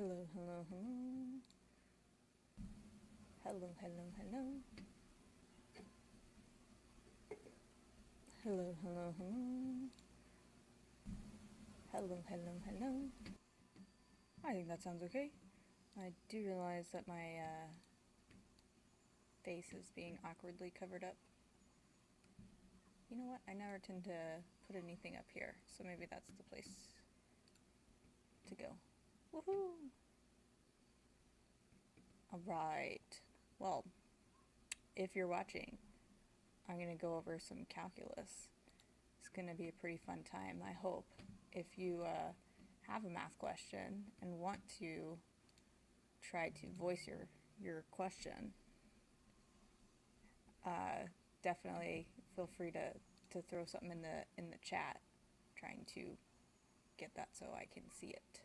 Hello, hello, hello. Hello, hello, hello. Hello, hello, hello. Hello, hello, hello. I think that sounds okay. I do realize that my face is being awkwardly covered up. You know what? I never tend to put anything up here, so maybe that's the place to go. Woohoo! Alright. Well, if you're watching, I'm going to go over some calculus. It's going to be a pretty fun time, I hope. If you have a math question and want to try to voice your question, definitely feel free to throw something in the chat, trying to get that so I can see it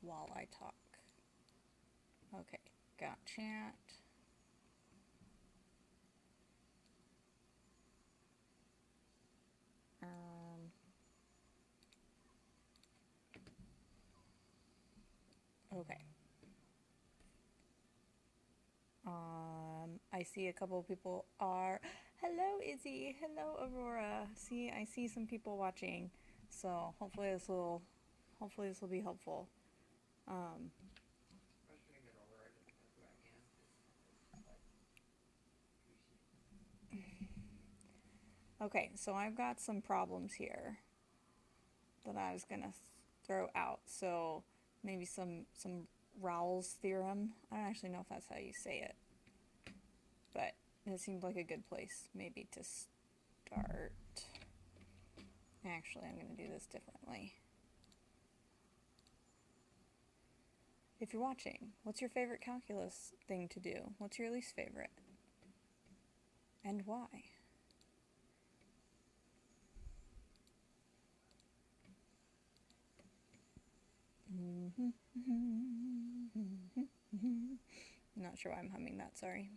while I talk. Okay, got chat. Okay. I see a couple of people are. Hello, Izzy. Hello, Aurora. I see some people watching, so hopefully this will be helpful. Okay, so I've got some problems here that I was gonna throw out. So maybe some Rao's theorem. I don't actually know if that's how you say it, but it seemed like a good place maybe to start. Actually, I'm gonna do this differently. If you're watching, what's your favorite calculus thing to do? What's your least favorite? And why? Not sure why I'm humming that, sorry.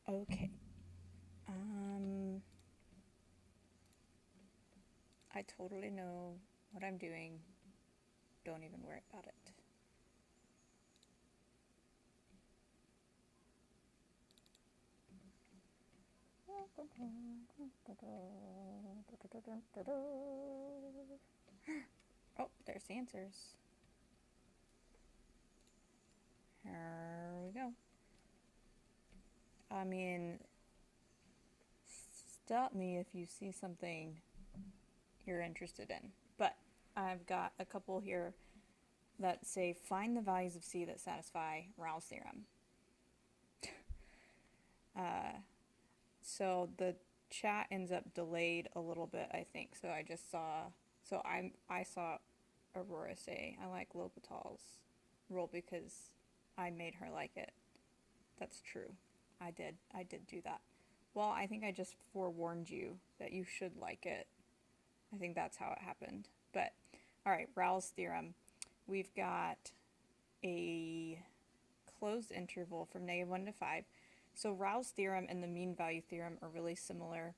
Okay. I totally know what I'm doing. Don't even worry about it. Oh, there's the answers. Here we go. I mean, stop me if you see something you're interested in. But I've got a couple here that say find the values of C that satisfy Rao's theorem. So the chat ends up delayed a little bit, I think. So I just saw, I saw Aurora say, I like L'Hopital's rule because I made her like it. That's true. I did do that. Well, I think I just forewarned you that you should like it. I think that's how it happened. But, alright, Rao's theorem. We've got a closed interval from -1 to 5. So Rao's theorem and the mean value theorem are really similar.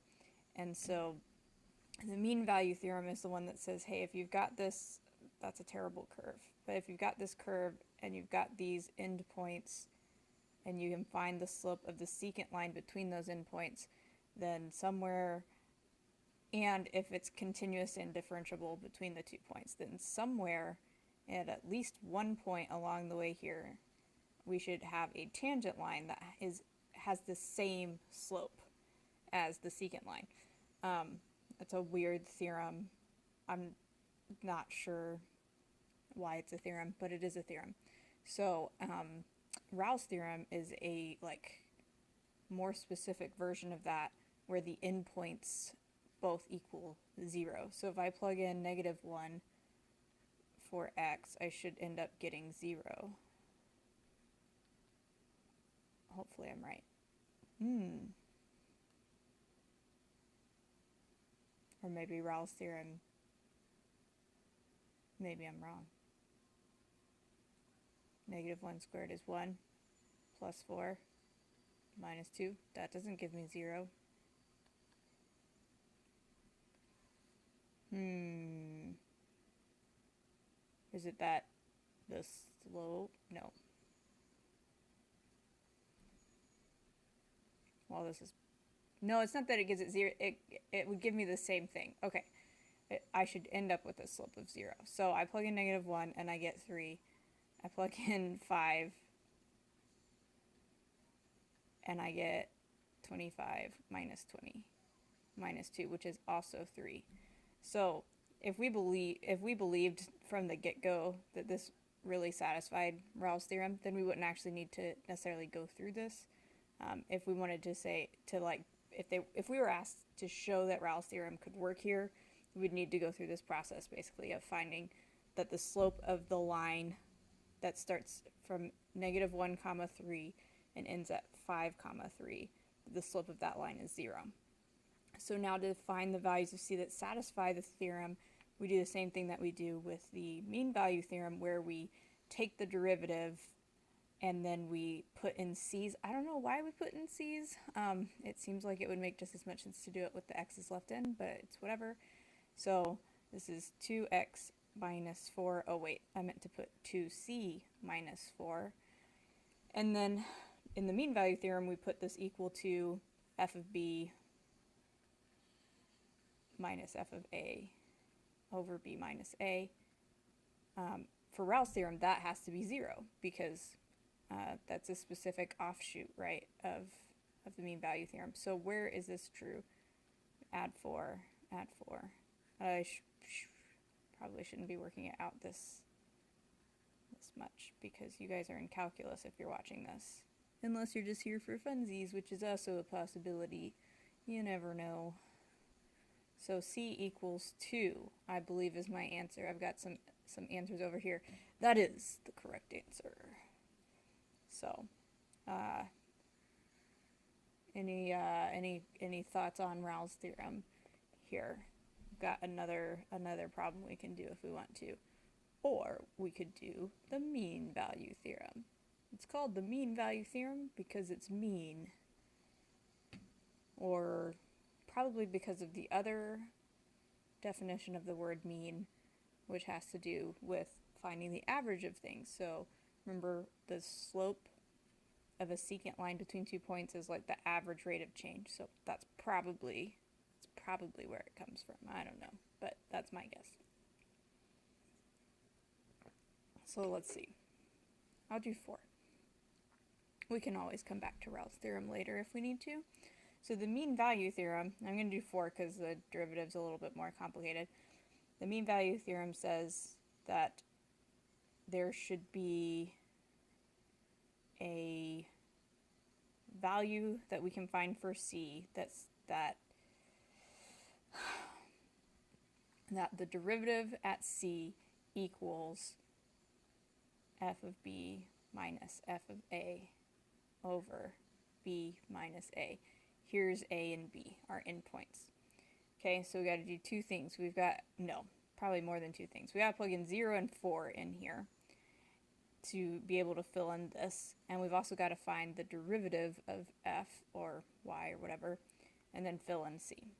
And so the mean value theorem is the one that says, hey, if you've got this, that's a terrible curve. But if you've got this curve and you've got these endpoints and you can find the slope of the secant line between those endpoints, then somewhere, and if it's continuous and differentiable between the 2 points, then somewhere at least one point along the way here, we should have a tangent line that has the same slope as the secant line. It's a weird theorem. I'm not sure why it's a theorem, but it is a theorem. So Rao's theorem is a more specific version of that where the endpoints both equal 0. So if I plug in -1 for x, I should end up getting 0. Hopefully I'm right. Or maybe Raos Theorem, maybe I'm wrong. Negative 1 squared is 1, plus 4, minus 2. That doesn't give me 0. Is it that the slope? No. Well, this is... No, it's not that it gives it 0. It would give me the same thing. Okay. I should end up with a slope of 0. So I plug in negative 1 and I get 3. I plug in 5 and I get 25 minus 20 minus 2, which is also 3. So if we believed from the get-go that this really satisfied Rao's theorem, then we wouldn't actually need to necessarily go through this. If we wanted to say if we were asked to show that Rao's theorem could work here, we would need to go through this process basically of finding that the slope of the line that starts from negative 1 comma 3 and ends at 5 comma 3, the slope of that line is 0. So now to find the values of c that satisfy the theorem, we do the same thing that we do with the mean value theorem, where we take the derivative and then we put in c's. I don't know why we put in c's. It seems like it would make just as much sense to do it with the x's left in, but it's whatever. So this is 2x minus 4. Oh wait, I meant to put 2c minus 4. And then in the mean value theorem, we put this equal to f of b minus f of a over b minus a. For Rao's theorem, that has to be 0 because that's a specific offshoot, right, of the mean value theorem. So where is this true? Add 4, add 4. I probably shouldn't be working it out this much because you guys are in calculus if you're watching this. Unless you're just here for funsies, which is also a possibility. You never know. So c equals 2, I believe, is my answer. I've got some answers over here. That is the correct answer. So, any thoughts on Rao's theorem here? We've got another problem we can do if we want to. Or we could do the mean value theorem. It's called the mean value theorem because it's mean. Or probably because of the other definition of the word mean, which has to do with finding the average of things. So remember, the slope of a secant line between 2 points is like the average rate of change. So that's probably where it comes from. I don't know, but that's my guess. So let's see. I'll do 4. We can always come back to Rao's theorem later if we need to. So the mean value theorem, I'm going to do 4 because the derivative's a little bit more complicated. The mean value theorem says that there should be a value that we can find for c that the derivative at c equals f of b minus f of a over b minus a. Here's a and b, our endpoints. Okay, so we got to do 2 things. We've got, no, probably more than 2 things. We got to plug in 0 and 4 in here to be able to fill in this. And we've also got to find the derivative of f or y or whatever, and then fill in c.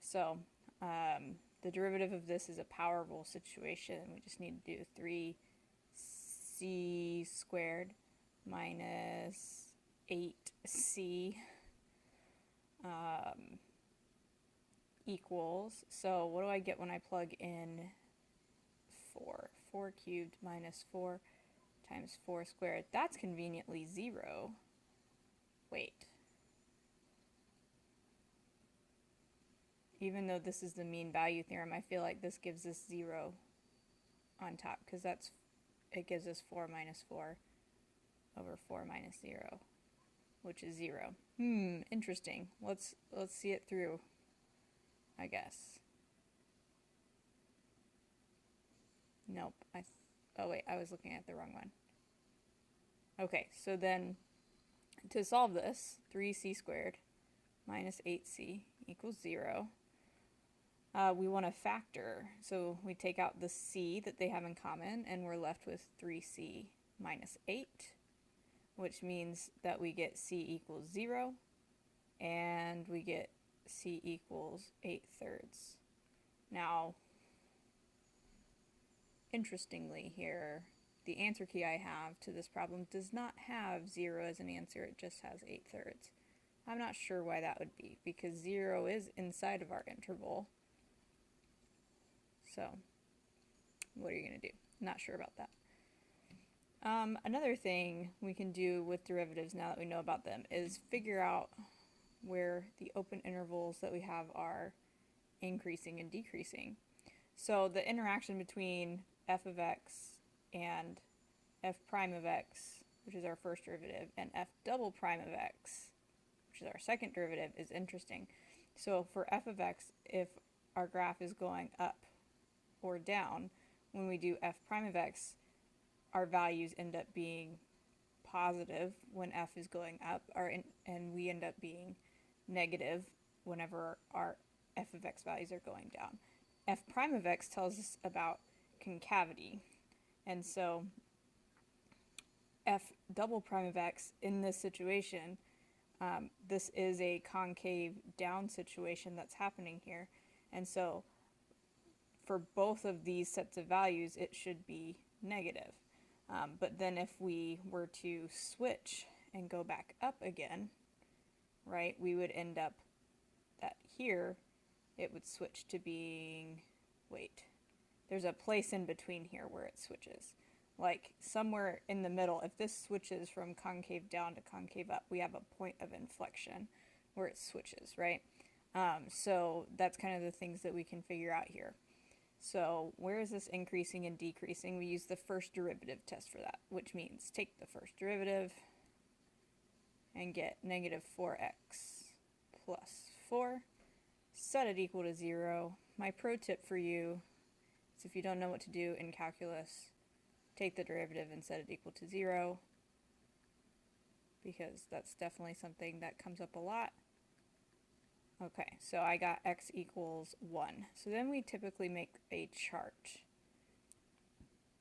So the derivative of this is a power rule situation. We just need to do 3c squared minus 8c equals, so what do I get when I plug in 4? 4 cubed minus 4 times 4 squared. That's conveniently 0. Wait. Even though this is the mean value theorem, I feel like this gives us 0 on top, because it gives us 4 minus 4 over 4 minus 0, which is 0. Interesting. Let's see it through, I guess. Nope. Oh wait, I was looking at the wrong one. Okay, so then to solve this, 3c squared minus 8c equals 0. We want to factor. So we take out the c that they have in common, and we're left with 3c minus 8, which means that we get c equals 0, and we get c equals 8/3. Now, interestingly here, the answer key I have to this problem does not have 0 as an answer, it just has 8/3. I'm not sure why that would be, because 0 is inside of our interval. So, what are you going to do? Not sure about that. Another thing we can do with derivatives now that we know about them is figure out where the open intervals that we have are increasing and decreasing. So the interaction between f of x and f prime of x, which is our first derivative, and f double prime of x, which is our second derivative, is interesting. So for f of x, if our graph is going up or down, when we do f prime of x, our values end up being positive when f is going up, and we end up being negative whenever our f of x values are going down. F prime of x tells us about concavity, and so f double prime of x in this situation, this is a concave down situation that's happening here, and so for both of these sets of values it should be negative. But then if we were to switch and go back up again, right, we would end up that here it would switch to being, wait, there's a place in between here where it switches. Like somewhere in the middle, if this switches from concave down to concave up, we have a point of inflection where it switches, right? So that's kind of the things that we can figure out here. So where is this increasing and decreasing? We use the first derivative test for that, which means take the first derivative and get negative 4x plus 4, set it equal to 0. My pro tip for you is if you don't know what to do in calculus, take the derivative and set it equal to 0, because that's definitely something that comes up a lot. Okay, so I got x equals 1. So then we typically make a chart.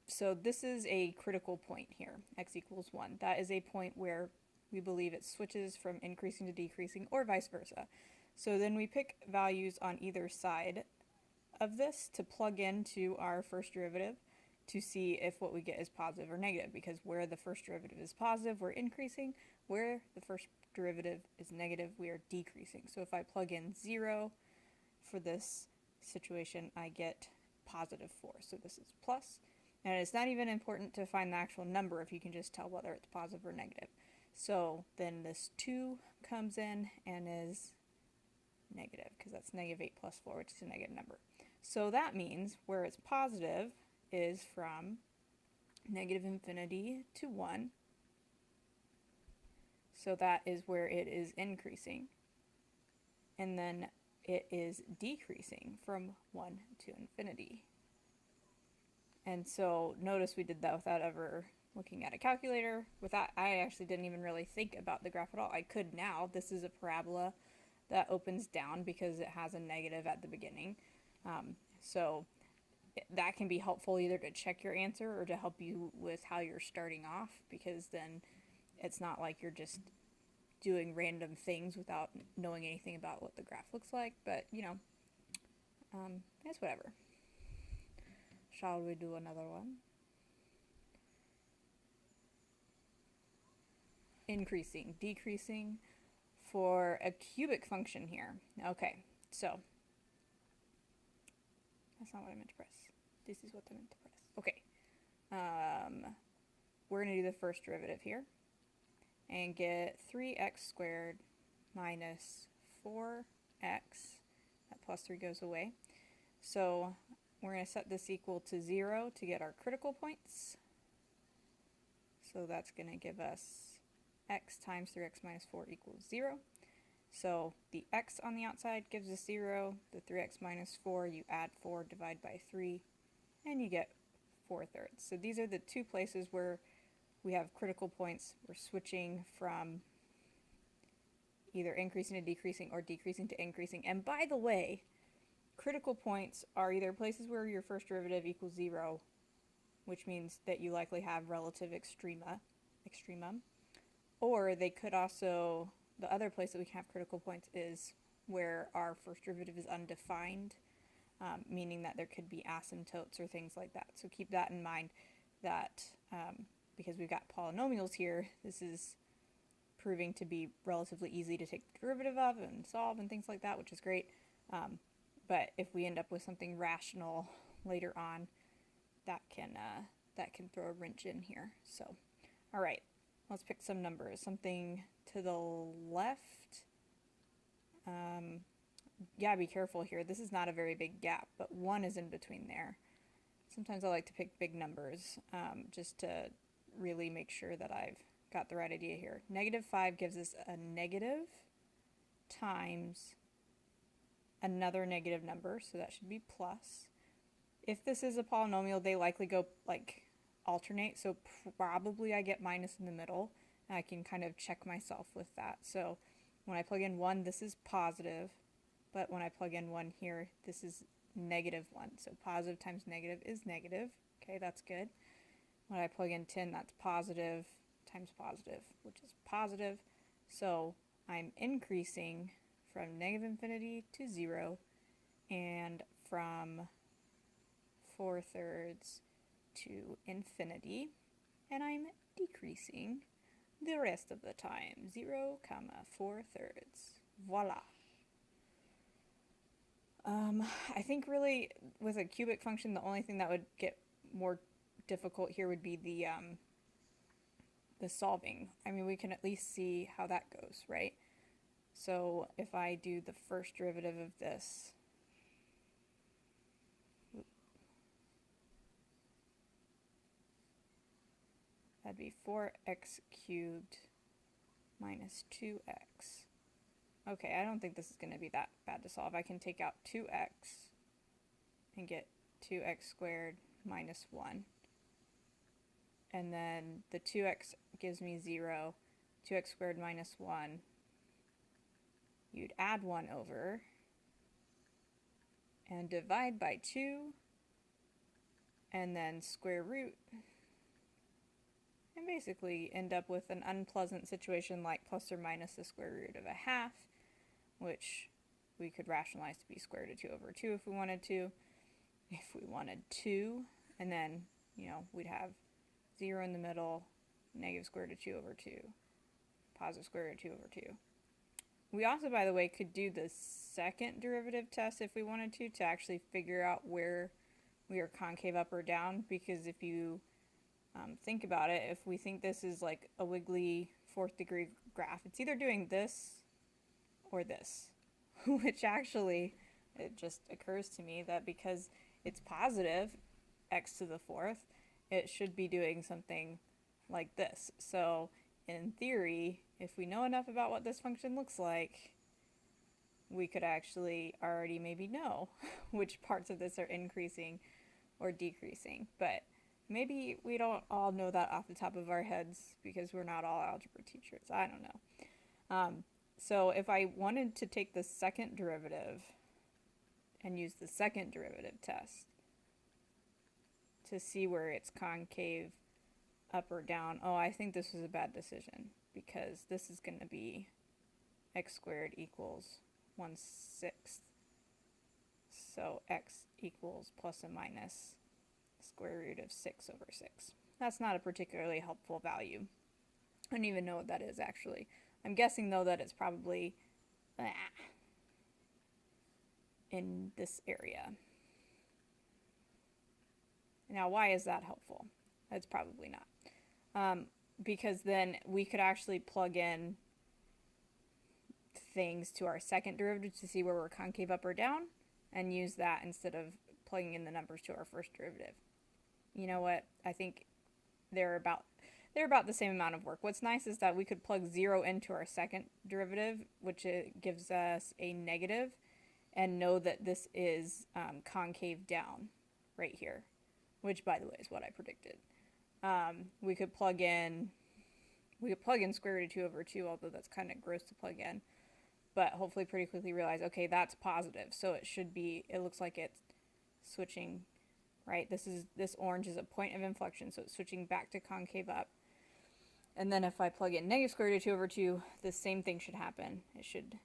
So this is a critical point here, x equals 1. That is a point where we believe it switches from increasing to decreasing, or vice versa. So then we pick values on either side of this to plug into our first derivative to see if what we get is positive or negative, because where the first derivative is positive, we're increasing. Where the first derivative is negative, we are decreasing. So if I plug in 0 for this situation, I get positive 4. So this is plus. And it's not even important to find the actual number if you can just tell whether it's positive or negative. So then this 2 comes in and is negative, because that's negative 8 plus 4, which is a negative number. So that means where it's positive is from negative infinity to 1. So that is where it is increasing. And then it is decreasing from 1 to infinity. And so notice we did that without ever looking at a calculator. Without, I actually didn't even really think about the graph at all. I could now. This is a parabola that opens down because it has a negative at the beginning. So that can be helpful either to check your answer or to help you with how you're starting off, because then it's not like you're just doing random things without knowing anything about what the graph looks like, but you know, it's whatever. Shall we do another one? Increasing, decreasing for a cubic function here. Okay, so that's not what I meant to press. This is what I meant to press. Okay. We're going to do the first derivative here and get 3x squared minus 4x. That plus 3 goes away. So we're going to set this equal to 0 to get our critical points. So that's going to give us x times 3x minus 4 equals 0. So the x on the outside gives us 0. The 3x minus 4, you add 4, divide by 3, and you get 4/3. So these are the two places where we have critical points. We're switching from either increasing to decreasing or decreasing to increasing. And by the way, critical points are either places where your first derivative equals 0, which means that you likely have relative extremum, or they could also, the other place that we can have critical points is where our first derivative is undefined, meaning that there could be asymptotes or things like that. So keep that in mind, that because we've got polynomials here, this is proving to be relatively easy to take the derivative of and solve and things like that, which is great. But if we end up with something rational later on, that can throw a wrench in here. So, all right, let's pick some numbers. Something to the left. Yeah, be careful here. This is not a very big gap, but 1 is in between there. Sometimes I like to pick big numbers just to really make sure that I've got the right idea here. -5 gives us a negative times another negative number, so that should be plus. If this is a polynomial, they likely go like alternate, so probably I get minus in the middle. I can kind of check myself with that. So when I plug in 1, this is positive, but when I plug in 1 here, this is -1. So positive times negative is negative. Okay, that's good. When I plug in 10, that's positive times positive, which is positive. So I'm increasing from -infinity to 0, and from 4/3 to infinity, and I'm decreasing the rest of the time, 0, 4/3. Voila. I think really with a cubic function, the only thing that would get more difficult here would be the solving. I mean, we can at least see how that goes, right? So if I do the first derivative of this, that'd be 4x cubed minus 2x. Okay, I don't think this is going to be that bad to solve. I can take out 2x and get 2x squared minus 1. And then the 2x gives me 0. 2x squared minus 1. You'd add 1 over and divide by 2 and then square root, and basically end up with an unpleasant situation like plus or minus the square root of a half, which we could rationalize to be square root of 2 over 2 if we wanted to. If we wanted 2, and then, we'd have 0 in the middle, negative square root of 2 over 2, positive square root of 2 over 2. We also, by the way, could do the second derivative test if we wanted to actually figure out where we are concave up or down, because if you think about it, if we think this is like a wiggly 4th degree graph, it's either doing this or this, which actually, it just occurs to me that because it's positive x to the 4th, it should be doing something like this. So in theory, if we know enough about what this function looks like, we could actually already maybe know which parts of this are increasing or decreasing. But maybe we don't all know that off the top of our heads because we're not all algebra teachers. I don't know. So if I wanted to take the second derivative and use the second derivative test to see where it's concave up or down, I think this was a bad decision, because this is going to be x squared equals 1/6. So x equals plus or minus square root of 6 over 6. That's not a particularly helpful value. I don't even know what that is, actually. I'm guessing, though, that it's probably in this area. Now, why is that helpful? It's probably not. Because then we could actually plug in things to our second derivative to see where we're concave up or down, and use that instead of plugging in the numbers to our first derivative. You know what? I think they're about the same amount of work. What's nice is that we could plug 0 into our second derivative, which gives us a negative, and know that this is concave down right here, which, by the way, is what I predicted. We could plug in square root of 2 over 2, although that's kind of gross to plug in. but hopefully pretty quickly realize, okay, that's positive, so it should be, it looks like it's switching, right? This orange is a point of inflection, so it's switching back to concave up. And then if I plug in negative square root of 2 over 2, the same thing should happen. It should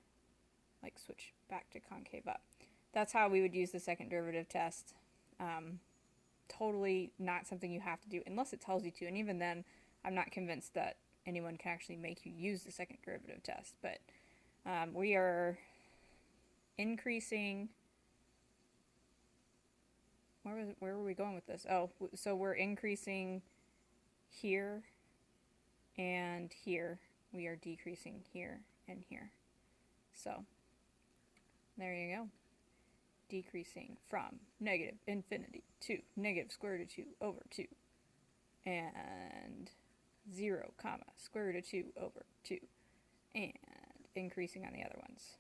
like switch back to concave up. That's how we would use the second derivative test. Totally not something you have to do unless it tells you to, and even then I'm not convinced that anyone can actually make you use the second derivative test. But we are increasing, where were we going with this? Oh, so we're increasing here and here. We are decreasing here and here. So there you go. Decreasing from negative infinity to negative square root of 2 over 2. And 0, comma, square root of 2 over 2. And increasing on the other ones.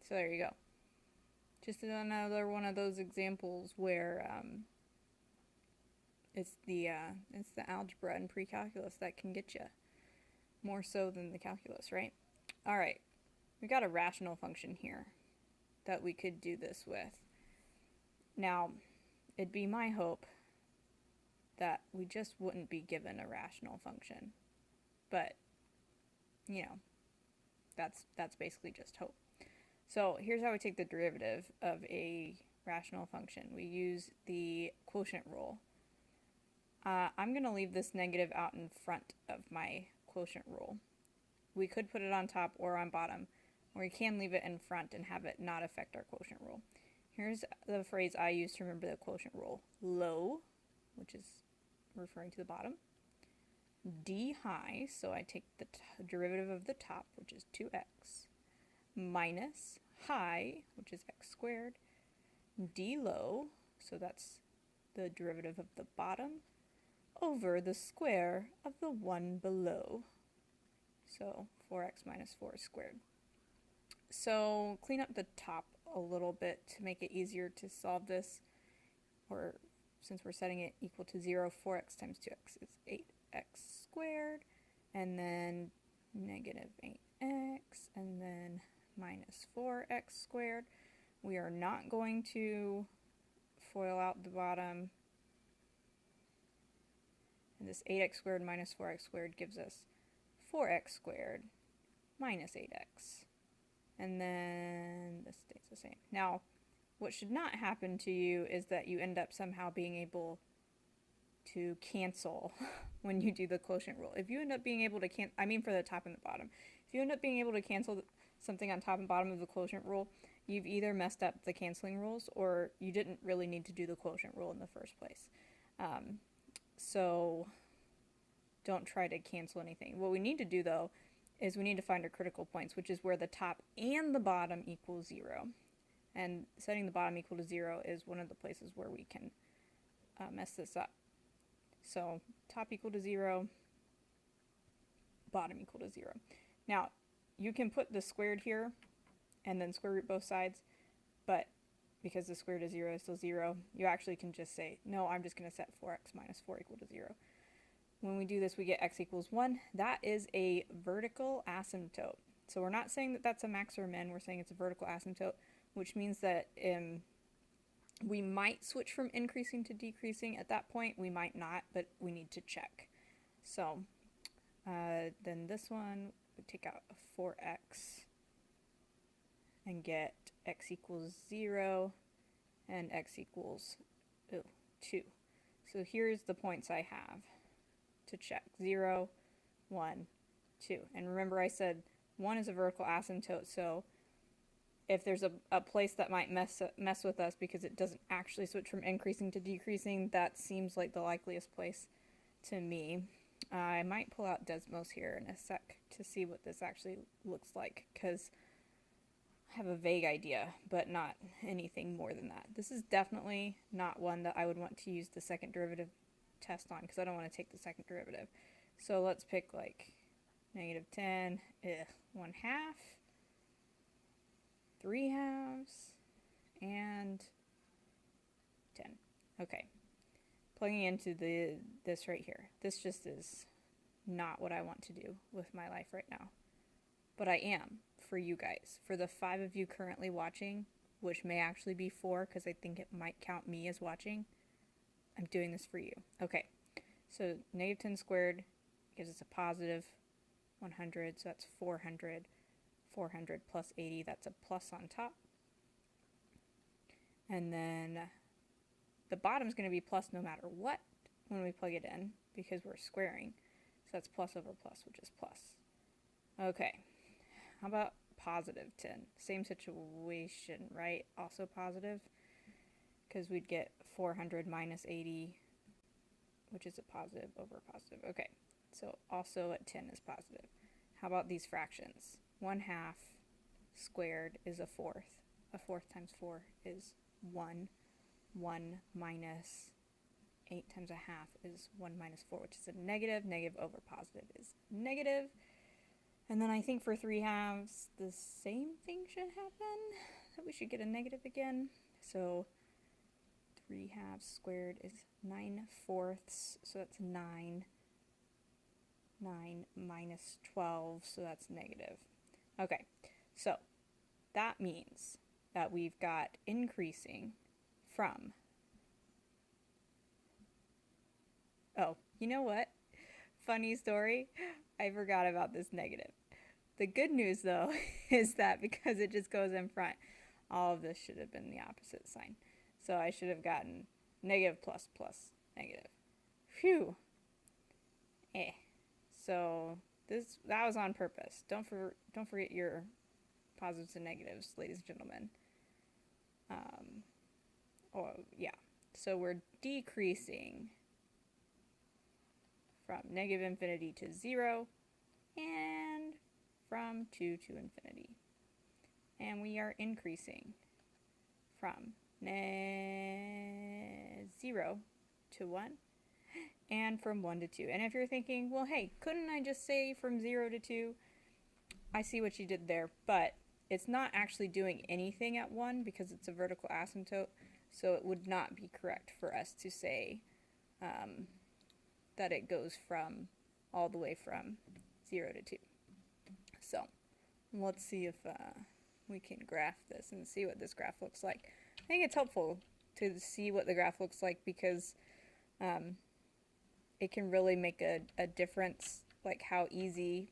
So there you go. Just another one of those examples where it's the algebra and pre-calculus that can get you more so than the calculus, right? All right, we got a rational function here that we could do this with. Now, it'd be my hope that we just wouldn't be given a rational function, but you know, that's basically just hope. So here's how we take the derivative of a rational function. We use the quotient rule. I'm going to leave this negative out in front of my quotient rule. We could put it on top or on bottom, or we can leave it in front and have it not affect our quotient rule. Here's the phrase I use to remember the quotient rule. Low, which is referring to the bottom. D high, so I take the derivative of the top, which is 2x, minus high, which is x squared, d low, so that's the derivative of the bottom, over the square of the one below. So 4x minus 4 squared. So clean up the top a little bit to make it easier to solve this, or since we're setting it equal to 0, 4x times 2x is 8x squared, and then negative 8x, and then minus 4x squared. We are not going to FOIL out the bottom. And this 8x squared minus 4x squared gives us 4x squared minus 8x. And then this stays the same. Now, what should not happen to you is that you end up somehow being able to cancel when you do the quotient rule. If you end up being able to I mean for the top and the bottom. If you end up being able to cancel something on top and bottom of the quotient rule, you've either messed up the canceling rules or you didn't really need to do the quotient rule in the first place. So don't try to cancel anything. What we need to do though is we need to find our critical points, which is where the top and the bottom equal 0. And setting the bottom equal to 0 is one of the places where we can mess this up. So top equal to 0, bottom equal to 0. Now, you can put the squared here and then square root both sides, but because the square root of 0 is still 0, you actually can just say, no, I'm just going to set 4x minus 4 equal to 0. When we do this, we get x equals 1. That is a vertical asymptote. So we're not saying that that's a max or a min, we're saying it's a vertical asymptote, which means that we might switch from increasing to decreasing at that point. We might not, but we need to check. So then this one, we take out a 4x and get x equals 0 and x equals 2. So here's the points I have to check. 0, 1, 2. And remember I said 1 is a vertical asymptote, so if there's a place that might mess with us because it doesn't actually switch from increasing to decreasing, that seems like the likeliest place to me. I might pull out Desmos here in a sec to see what this actually looks like, because I have a vague idea, but not anything more than that. This is definitely not one that I would want to use the second derivative test on, because I don't want to take the second derivative. So let's pick like negative 10, 1/2, 3/2, and 10. Okay. Plugging into this right here. This just is not what I want to do with my life right now. But I am for you guys. For the 5 of you currently watching, which may actually be 4 because I think it might count me as watching, I'm doing this for you. Okay. So negative 10 squared gives us a positive 100, so that's 400. 400 plus 80, that's a plus on top. And then the bottom's going to be plus no matter what when we plug it in because we're squaring. So that's plus over plus, which is plus. Okay, how about positive 10? Same situation, right? Also positive because we'd get 400 minus 80, which is a positive over a positive. Okay, so also at 10 is positive. How about these fractions? 1/2 squared is a fourth. A fourth times 4 is 1. 1 minus 8 times a half is 1 minus 4, which is a negative. Negative over positive is negative. And then I think for 3/2, the same thing should happen. That we should get a negative again. So 3/2 squared is 9/4, so that's 9. 9 minus 12, so that's negative. Okay, so that means that we've got increasing from, oh, you know what? Funny story, I forgot about this negative. The good news, though, is that because it just goes in front, all of this should have been the opposite sign. So I should have gotten negative plus plus negative. Phew. So that was on purpose. Don't forget your positives and negatives, ladies and gentlemen. So we're decreasing from negative infinity to 0 and from 2 to infinity. And we are increasing from 0 to 1 and from 1 to 2. And if you're thinking, well, hey, couldn't I just say from 0 to 2? I see what you did there, but it's not actually doing anything at 1 because it's a vertical asymptote, so it would not be correct for us to say that it goes from all the way from 0 to 2. So let's see if we can graph this and see what this graph looks like. I think it's helpful to see what the graph looks like because it can really make a difference, like how easy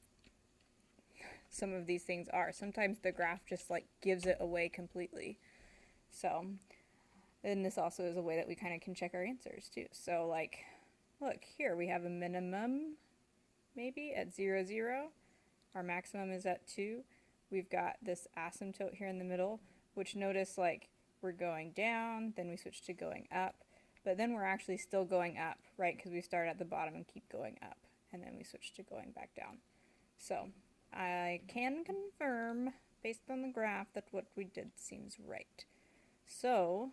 some of these things are. Sometimes the graph just like gives it away completely. So, and this also is a way that we kind of can check our answers too. So like, look here, we have a minimum maybe at 0, 0. Our maximum is at 2. We've got this asymptote here in the middle, which notice like we're going down, then we switch to going up, but then we're actually still going up, right? Because we start at the bottom and keep going up, and then we switch to going back down. So I can confirm, based on the graph, that what we did seems right. So,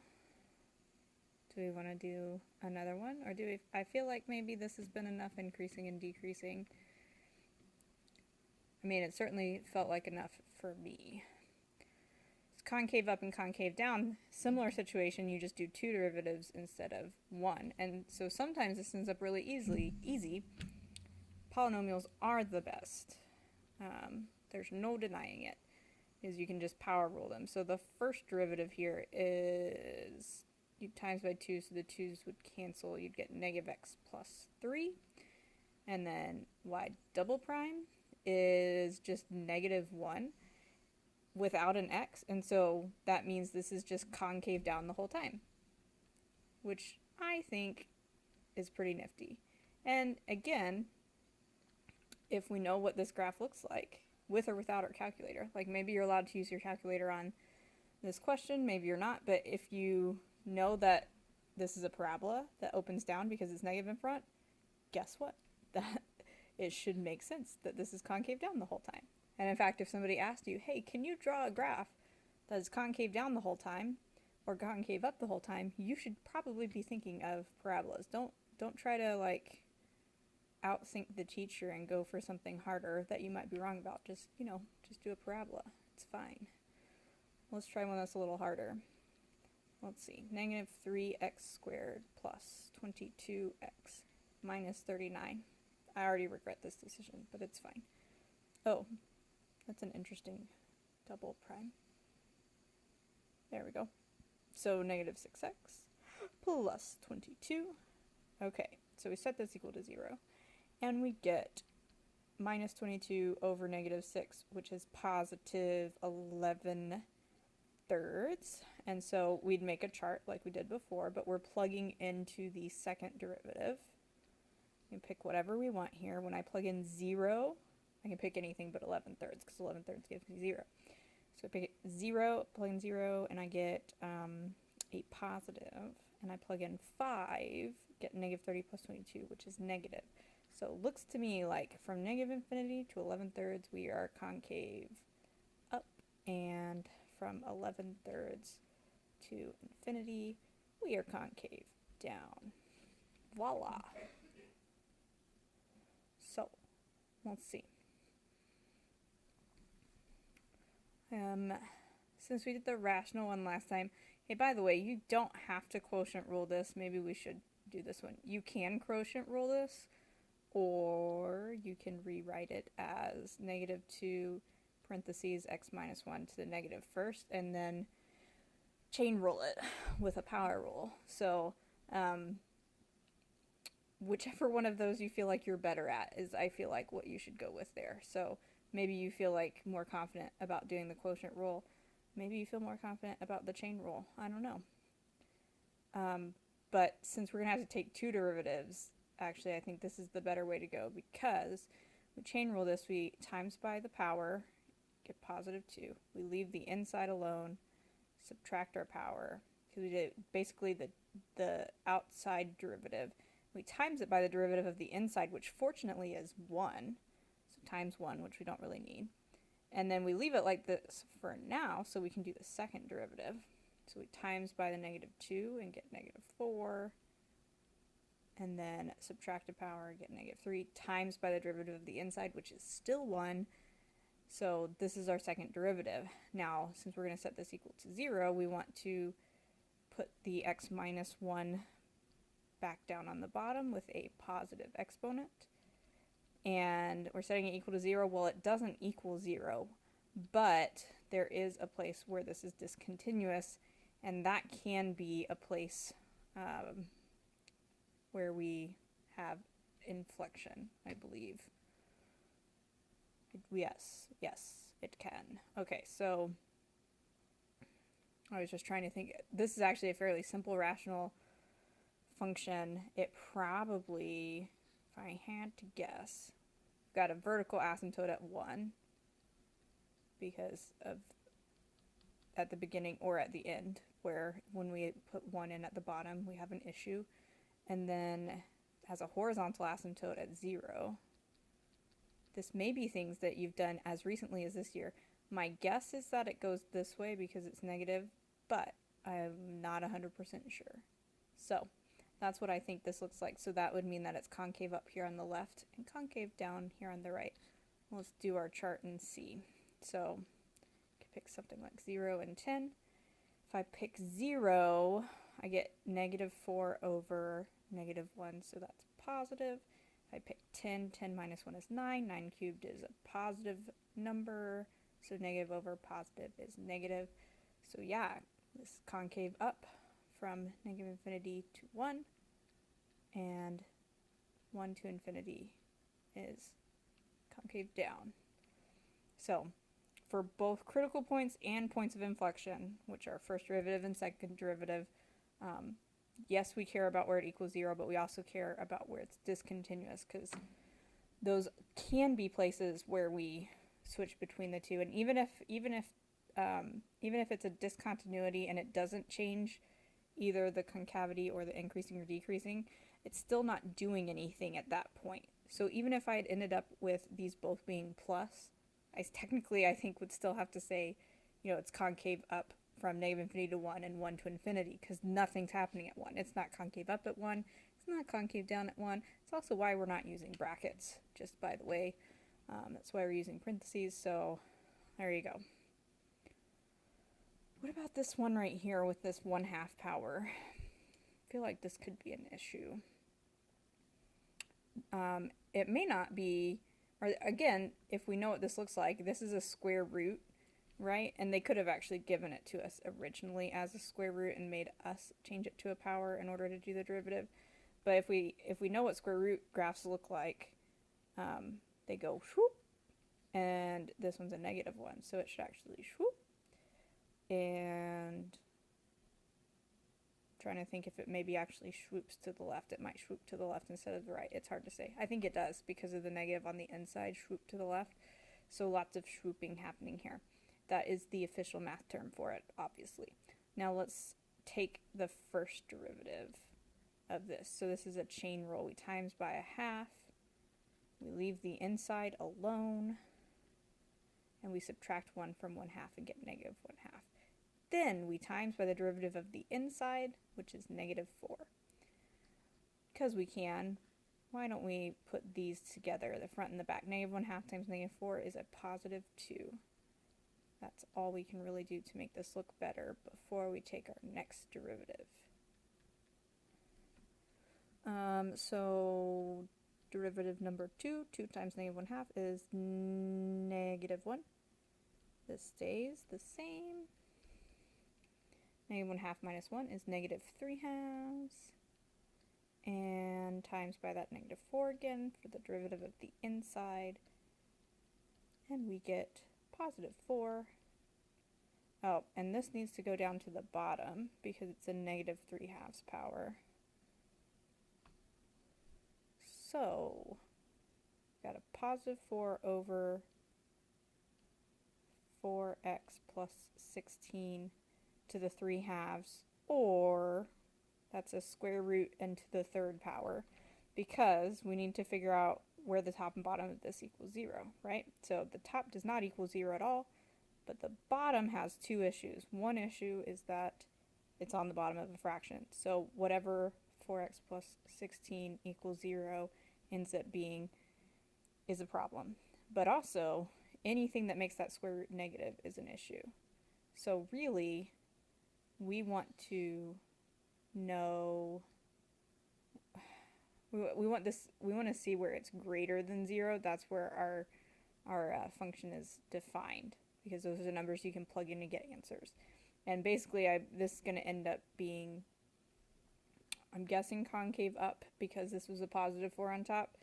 do we want to do another one? Or do we, I feel like maybe this has been enough increasing and decreasing. I mean, it certainly felt like enough for me. It's concave up and concave down. Similar situation, you just do 2 derivatives instead of 1. And so sometimes this ends up really easy. Polynomials are the best. There's no denying it, is you can just power rule them. So the first derivative here is you times by 2, so the 2's would cancel. You'd get negative x plus 3. And then y double prime is just negative 1 without an x. And so that means this is just concave down the whole time, which I think is pretty nifty. And again, if we know what this graph looks like, with or without our calculator, like maybe you're allowed to use your calculator on this question, maybe you're not, but if you know that this is a parabola that opens down because it's negative in front, guess what? That it should make sense that this is concave down the whole time. And in fact, if somebody asked you, hey, can you draw a graph that is concave down the whole time or concave up the whole time, you should probably be thinking of parabolas. Don't try to like outthink the teacher and go for something harder that you might be wrong about. Just do a parabola. It's fine. Let's try one that's a little harder. let's see, negative 3x squared plus 22x minus 39. I already regret this decision, but it's fine. Oh, that's an interesting double prime. There we go. So negative 6x plus 22. Okay, so we set this equal to 0. And we get minus 22 over negative 6, which is positive 11 thirds. And so we'd make a chart like we did before, but we're plugging into the second derivative. You can pick whatever we want here. When I plug in 0, I can pick anything but 11 thirds, because 11 thirds gives me 0. So I pick 0, plug in 0, and I get a positive. And I plug in 5, get negative 30 plus 22, which is negative. So it looks to me like from negative infinity to 11 thirds, we are concave up, and from 11 thirds to infinity, we are concave down. Voila. So, let's see. Since we did the rational one last time, hey, by the way, you don't have to quotient rule this. Maybe we should do this one. You can quotient rule this, or you can rewrite it as negative 2 parentheses x minus 1 to the negative first, and then chain rule it with a power rule. So whichever one of those you feel like you're better at is, I feel like, what you should go with there. So maybe you feel like more confident about doing the quotient rule. Maybe you feel more confident about the chain rule. I don't know. But since we're going to have to take two derivatives, actually I think this is the better way to go, because we chain rule this, we times by the power, get positive 2. We leave the inside alone, subtract our power, because we did basically the outside derivative. We times it by the derivative of the inside, which fortunately is 1. So times 1, which we don't really need. And then we leave it like this for now, so we can do the second derivative. So we times by the negative 2 and get negative 4. And then subtract a power, get negative 3, times by the derivative of the inside, which is still 1. So this is our second derivative. Now, since we're going to set this equal to 0, we want to put the x minus 1 back down on the bottom with a positive exponent. And we're setting it equal to 0. Well, it doesn't equal 0, but there is a place where this is discontinuous, and that can be a place where we have inflection, I believe. Yes, it can. Okay, so I was just trying to think. This is actually a fairly simple rational function. It probably, if I had to guess, got a vertical asymptote at 1 because of at the beginning or at the end, where when we put 1 in at the bottom, we have an issue. And then has a horizontal asymptote at 0. This may be things that you've done as recently as this year. My guess is that it goes this way because it's negative, but I'm not 100% sure. So that's what I think this looks like. So that would mean that it's concave up here on the left and concave down here on the right. Let's do our chart and see. So I could pick something like 0 and 10. If I pick 0, I get negative 4 over negative 1, so that's positive. If I pick 10, 10 minus 1 is 9. 9 cubed is a positive number, so negative over positive is negative. So yeah, this is concave up from negative infinity to 1, and 1 to infinity is concave down. So for both critical points and points of inflection, which are first derivative and second derivative, yes, we care about where it equals 0, but we also care about where it's discontinuous, because those can be places where we switch between the two. And even if it's a discontinuity and it doesn't change either the concavity or the increasing or decreasing, it's still not doing anything at that point. So even if I had ended up with these both being plus, I think would still have to say, it's concave up from negative infinity to 1 and 1 to infinity, because nothing's happening at 1. It's not concave up at 1. It's not concave down at 1. It's also why we're not using brackets, just by the way. That's why we're using parentheses, so there you go. What about this one right here with this 1/2 power? I feel like this could be an issue. It may not be, or again, if we know what this looks like, this is a square root, right? And they could have actually given it to us originally as a square root and made us change it to a power in order to do the derivative. But if we know what square root graphs look like, they go whoop, and this one's a -1, so it should actually whoop. And trying to think if it maybe actually swoops to the left. It might swoop to the left instead of the right. It's hard to say. I think it does because of the negative on the inside, swoop to the left. So lots of swooping happening here. That is the official math term for it, obviously. Now let's take the first derivative of this. So this is a chain rule. We times by 1/2. We leave the inside alone. And we subtract 1 from 1/2 and get -1/2. Then we times by the derivative of the inside, which is -4. Because we can, why don't we put these together, the front and the back? -1/2 times -4 is a +2. That's all we can really do to make this look better before we take our next derivative. So derivative number 2, 2 times -1/2 is -1. This stays the same. -1/2 minus 1 is -3/2. And times by that -4 again for the derivative of the inside. And we get +4. Oh, and this needs to go down to the bottom because it's a -3/2 power. So, got a +4 over 4x plus 16 to the 3/2, or that's a square root into the 3rd power, because we need to figure out where the top and bottom of this equals 0, right? So the top does not equal 0 at all, but the bottom has 2 issues. One issue is that it's on the bottom of a fraction, so whatever 4x plus 16 equals 0 ends up being is a problem. But also, anything that makes that square root negative is an issue. So really, we want to know, we want to see where it's greater than 0. That's where our function is defined, because those are the numbers you can plug in to get answers. And basically, this is going to end up being, I'm guessing, concave up, because this was a +4 on top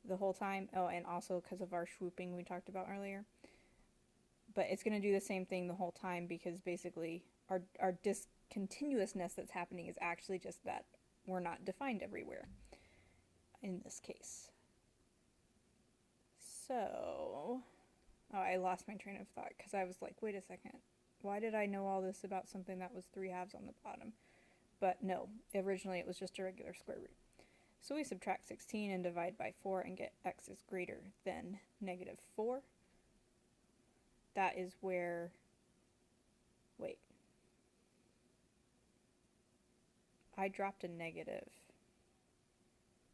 the whole time. Oh, and also because of our swooping we talked about earlier. But it's going to do the same thing the whole time, because basically our discontinuousness that's happening is actually just that we're not defined everywhere in this case. So, oh, I lost my train of thought because I was like, wait a second, why did I know all this about something that was 3/2 on the bottom? But no, originally it was just a regular square root. So we subtract 16 and divide by 4 and get x is greater than -4. That is where, wait, I dropped a negative.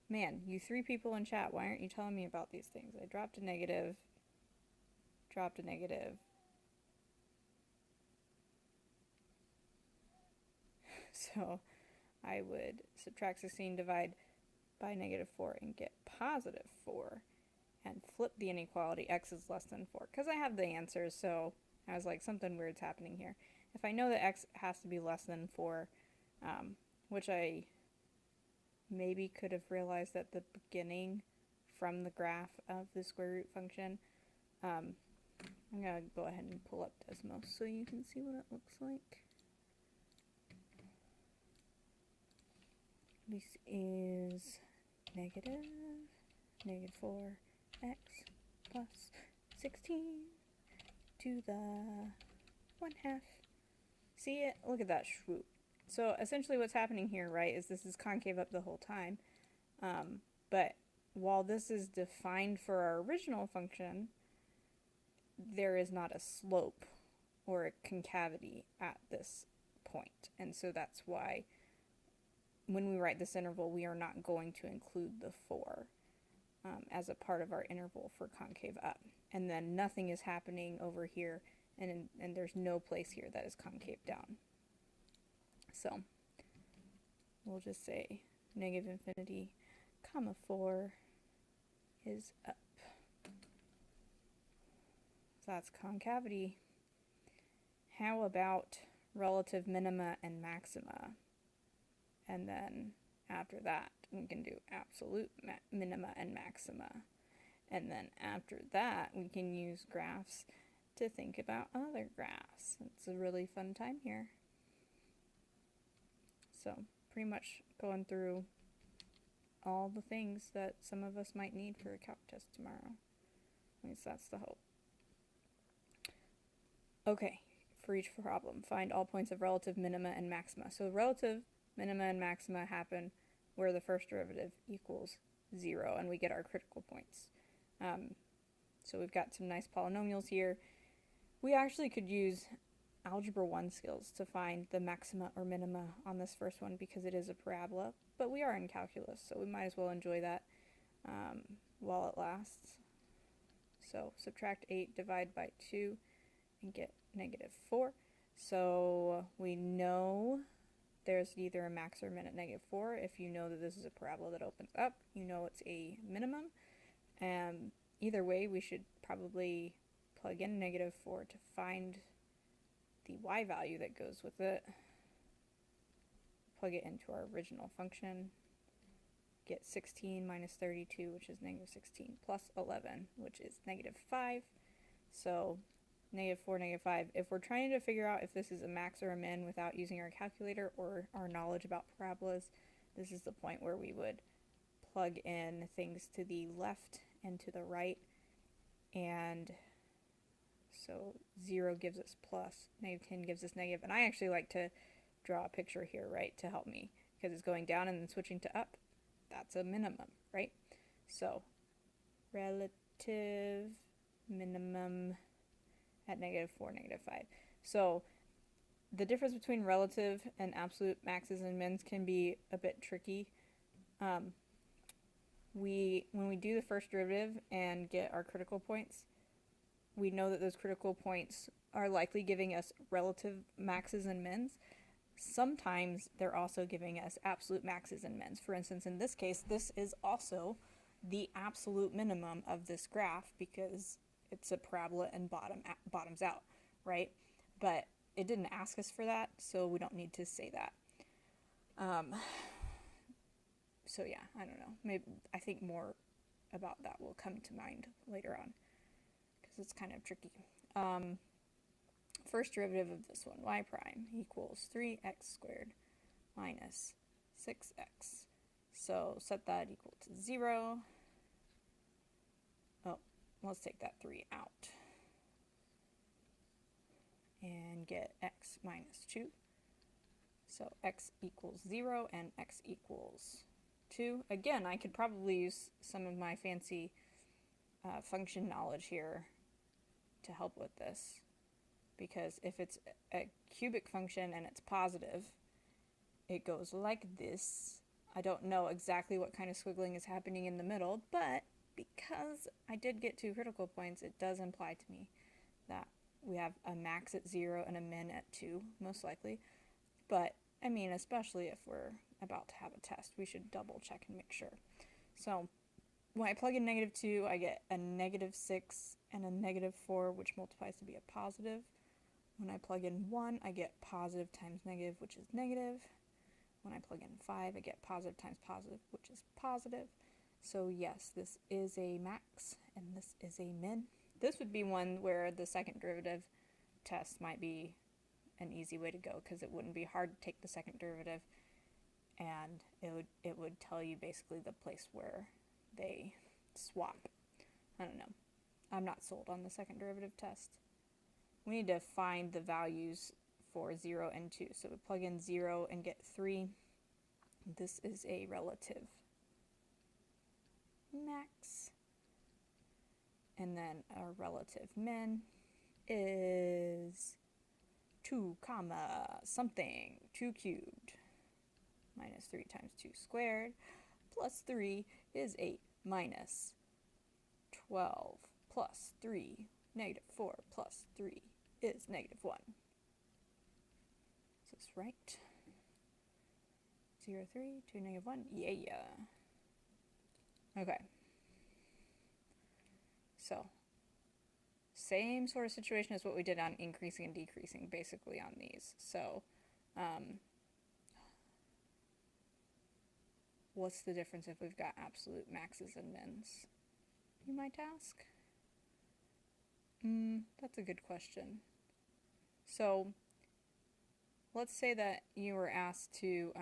Man, you 3 people in chat, why aren't you telling me about these things? I dropped a negative, So I would subtract 16, divide by -4 and get +4, and flip the inequality, x is less than 4, because I have the answers. So I was like, something weird's happening here. If I know that x has to be less than 4, which I maybe could have realized at the beginning from the graph of the square root function, I'm going to go ahead and pull up Desmos so you can see what it looks like. This is -4x plus 16 to the 1/2. See it? Look at that swoop. So essentially what's happening here, right, is this is concave up the whole time. But while this is defined for our original function, there is not a slope or a concavity at this point. And so that's why when we write this interval, we are not going to include the 4 as a part of our interval for concave up. And then nothing is happening over here and there's no place here that is concave down. So we'll just say negative infinity, comma 4 is up. So that's concavity. How about relative minima and maxima? And then after that, we can do absolute minima and maxima. And then after that, we can use graphs to think about other graphs. It's a really fun time here. So pretty much going through all the things that some of us might need for a calc test tomorrow. At least that's the hope. Okay, for each problem, find all points of relative minima and maxima. So relative minima and maxima happen where the first derivative equals 0, and we get our critical points. So we've got some nice polynomials here. We actually could use Algebra 1 skills to find the maxima or minima on this first one because it is a parabola, but we are in calculus, so we might as well enjoy that while it lasts. So subtract 8, divide by 2, and get negative 4. So we know there's either a max or min at negative 4. If you know that this is a parabola that opens up, you know it's a minimum. Either way, we should probably plug in negative 4 to find the y value that goes with it. Plug it into our original function. Get 16 minus 32, which is negative 16, plus 11, which is negative 5. So negative 4, negative 5. If we're trying to figure out if this is a max or a min without using our calculator or our knowledge about parabolas, this is the point where we would plug in things to the left and to the right. And so 0 gives us plus, negative 10 gives us negative. And I actually like to draw a picture here, right, to help me, because it's going down and then switching to up. That's a minimum, right? So relative minimum at negative 4, negative 5. So the difference between relative and absolute maxes and mins can be a bit tricky. When we do the first derivative and get our critical points, we know that those critical points are likely giving us relative maxes and mins. Sometimes they're also giving us absolute maxes and mins. For instance, in this case, this is also the absolute minimum of this graph because it's a parabola and bottoms out, right? But it didn't ask us for that, so we don't need to say that. So yeah, I don't know. Maybe I think more about that will come to mind later on because it's kind of tricky. First derivative of this one, y prime equals 3x squared minus 6x. So set that equal to 0. Oh, let's take that 3 out and get x minus 2. So x equals 0 and x equals 2. Again, I could probably use some of my fancy function knowledge here to help with this, because if it's a cubic function and it's positive, it goes like this. I don't know exactly what kind of squiggling is happening in the middle, but because I did get 2 critical points, it does imply to me that we have a max at 0 and a min at 2, most likely. But, I mean, especially if we're about to have a test, we should double check and make sure. So when I plug in negative 2, I get a negative 6 and a negative 4, which multiplies to be a positive. When I plug in 1, I get positive times negative, which is negative. When I plug in 5, I get positive times positive, which is positive. So yes, this is a max and this is a min. This would be one where the second derivative test might be an easy way to go, because it wouldn't be hard to take the second derivative and it would tell you basically the place where they swap. I don't know. I'm not sold on the second derivative test. We need to find the values for 0 and 2. So we plug in 0 and get 3. This is a relative max. And then our relative min is 2 comma something, 2 cubed, minus 3 times 2 squared, plus 3 is 8, minus 12, plus 3, negative 4, plus 3, is -1. Is this right? 0, 3, 2, -1. Yeah. Okay. So, same sort of situation as what we did on increasing and decreasing, basically, on these. So, what's the difference if we've got absolute maxes and mins, you might ask? That's a good question. So, let's say that you were asked to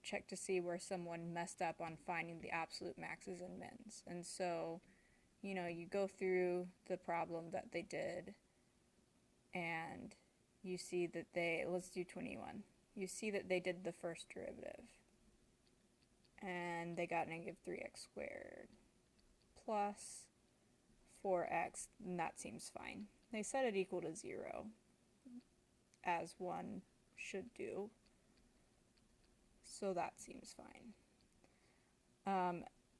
check to see where someone messed up on finding the absolute maxes and mins. And so, you know, you go through the problem that they did, and you see that let's do 21. You see that they did the first derivative, and they got -3x squared plus 4x, and that seems fine. They set it equal to 0, as one should do, so that seems fine.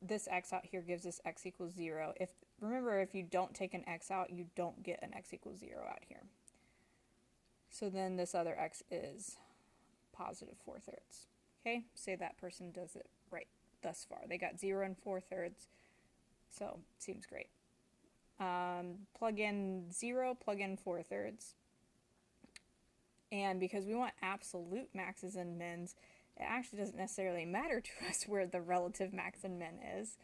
This x out here gives us x equals 0. Remember, if you don't take an x out, you don't get an x equals 0 out here. So then this other x is positive 4/3. Okay, say that person does it right thus far. They got 0 and 4/3, so seems great. Plug in 0, plug in 4/3. And because we want absolute maxes and mins, it actually doesn't necessarily matter to us where the relative max and min is.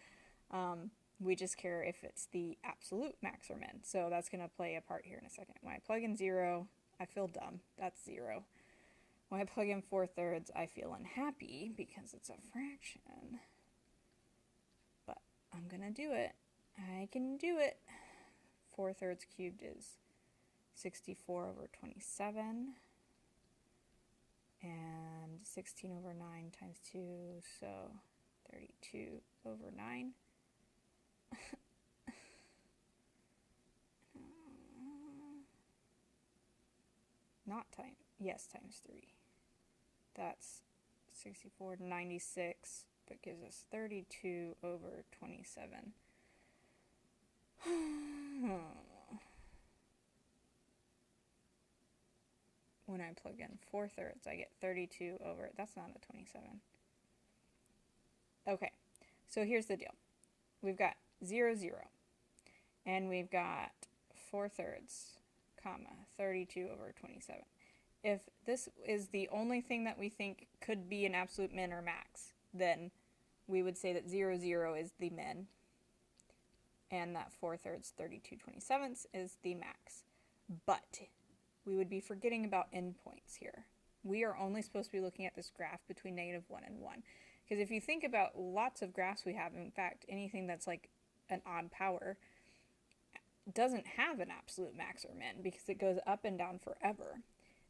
We just care if it's the absolute max or min. So that's going to play a part here in a second. When I plug in 0, I feel dumb. That's 0. When I plug in 4/3, I feel unhappy because it's a fraction. But I'm going to do it. I can do it. 4/3 cubed is 64/27. And 16/9 times 2, so 32/9. Not times, yes, times 3. That's 64/96, but gives us 32/27. When I plug in 4/3, I get 32 over, that's not a 27. Okay, so here's the deal. We've got 0, 0, and we've got 4/3, comma, 32/27. If this is the only thing that we think could be an absolute min or max, then we would say that 0, 0 is the min, and that 4/3, 32/27 is the max. But we would be forgetting about endpoints here. We are only supposed to be looking at this graph between -1 and 1. Because if you think about lots of graphs we have, in fact, anything that's like an odd power doesn't have an absolute max or min because it goes up and down forever.